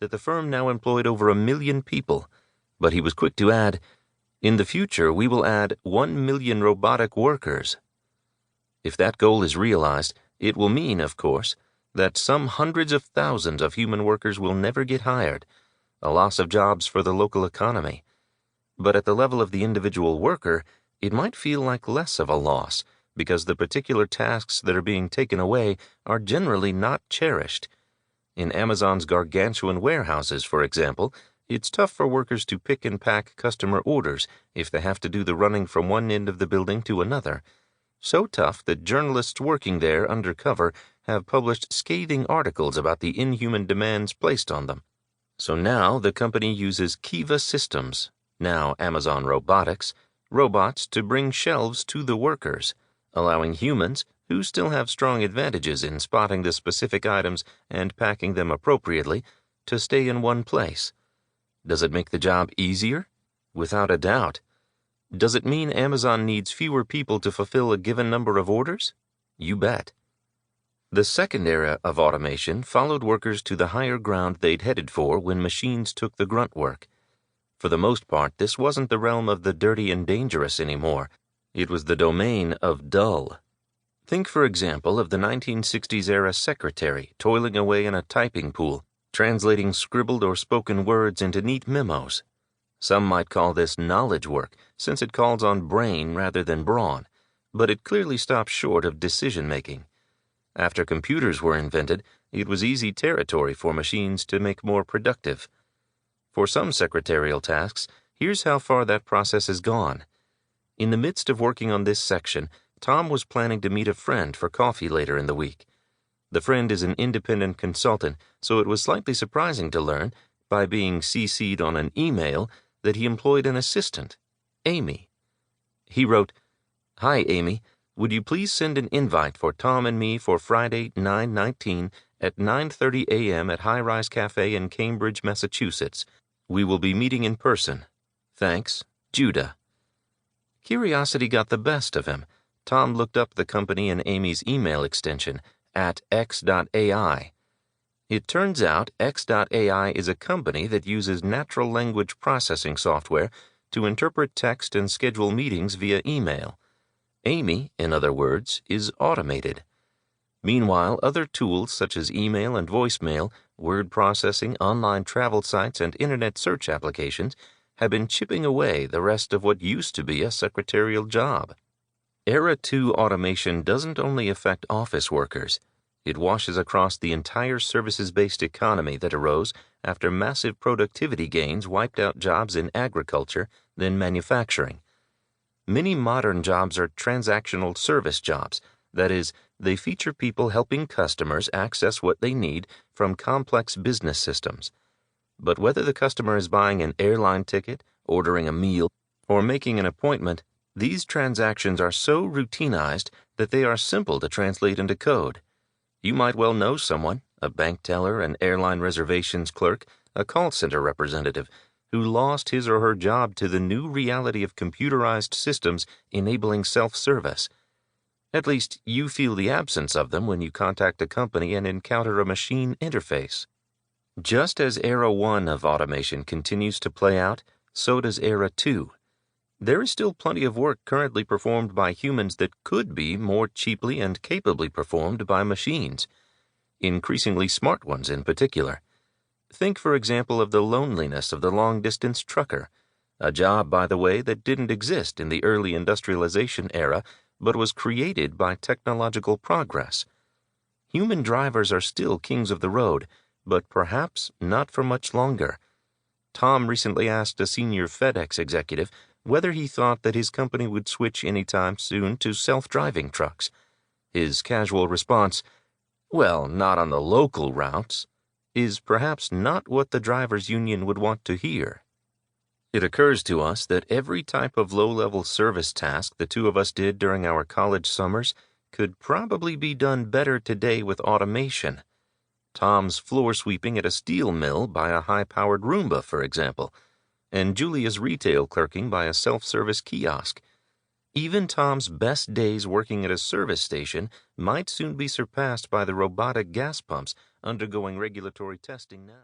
that the firm now employed over 1 million people, but he was quick to add, "In the future, we will add 1 million robotic workers." If that goal is realized, it will mean, of course, that some hundreds of thousands of human workers will never get hired, a loss of jobs for the local economy. But at the level of the individual worker, it might feel like less of a loss, because the particular tasks that are being taken away are generally not cherished. In Amazon's gargantuan warehouses, for example, it's tough for workers to pick and pack customer orders if they have to do the running from one end of the building to another. So tough that journalists working there undercover have published scathing articles about the inhuman demands placed on them. So now the company uses Kiva Systems, now Amazon Robotics, robots to bring shelves to the workers, allowing humans, who still have strong advantages in spotting the specific items and packing them appropriately, to stay in one place. Does it make the job easier? Without a doubt. Does it mean Amazon needs fewer people to fulfill a given number of orders? You bet. The second era of automation followed workers to the higher ground they'd headed for when machines took the grunt work. For the most part, this wasn't the realm of the dirty and dangerous anymore. It was the domain of dull. Think, for example, of the 1960s-era secretary toiling away in a typing pool, translating scribbled or spoken words into neat memos. Some might call this knowledge work, since it calls on brain rather than brawn, but it clearly stops short of decision-making. After computers were invented, it was easy territory for machines to make more productive. For some secretarial tasks, here's how far that process has gone. In the midst of working on this section, Tom was planning to meet a friend for coffee later in the week. The friend is an independent consultant, so it was slightly surprising to learn, by being CC'd on an email, that he employed an assistant, Amy. He wrote, "Hi, Amy. Would you please send an invite for Tom and me for Friday, 9/19 at 9:30 a.m. at High Rise Cafe in Cambridge, Massachusetts. We will be meeting in person. Thanks, Judah." Curiosity got the best of him. Tom looked up the company and Amy's email extension, @x.ai. It turns out x.ai is a company that uses natural language processing software to interpret text and schedule meetings via email. Amy, in other words, is automated. Meanwhile, other tools such as email and voicemail, word processing, online travel sites, and internet search applications have been chipping away the rest of what used to be a secretarial job. Era 2 automation doesn't only affect office workers. It washes across the entire services-based economy that arose after massive productivity gains wiped out jobs in agriculture, then manufacturing. Many modern jobs are transactional service jobs. That is, they feature people helping customers access what they need from complex business systems. But whether the customer is buying an airline ticket, ordering a meal, or making an appointment, these transactions are so routinized that they are simple to translate into code. You might well know someone, a bank teller, an airline reservations clerk, a call center representative, who lost his or her job to the new reality of computerized systems enabling self-service. At least you feel the absence of them when you contact a company and encounter a machine interface. Just as Era 1 of automation continues to play out, so does Era 2. There is still plenty of work currently performed by humans that could be more cheaply and capably performed by machines, increasingly smart ones in particular. Think, for example, of the loneliness of the long-distance trucker, a job, by the way, that didn't exist in the early industrialization era, but was created by technological progress. Human drivers are still kings of the road, but perhaps not for much longer. Tom recently asked a senior FedEx executive whether he thought that his company would switch anytime soon to self-driving trucks. His casual response, "Well, not on the local routes," is perhaps not what the drivers' union would want to hear. It occurs to us that every type of low-level service task the two of us did during our college summers could probably be done better today with automation. Tom's floor sweeping at a steel mill by a high-powered Roomba, for example, and Julia's retail clerking by a self-service kiosk. Even Tom's best days working at a service station might soon be surpassed by the robotic gas pumps undergoing regulatory testing now.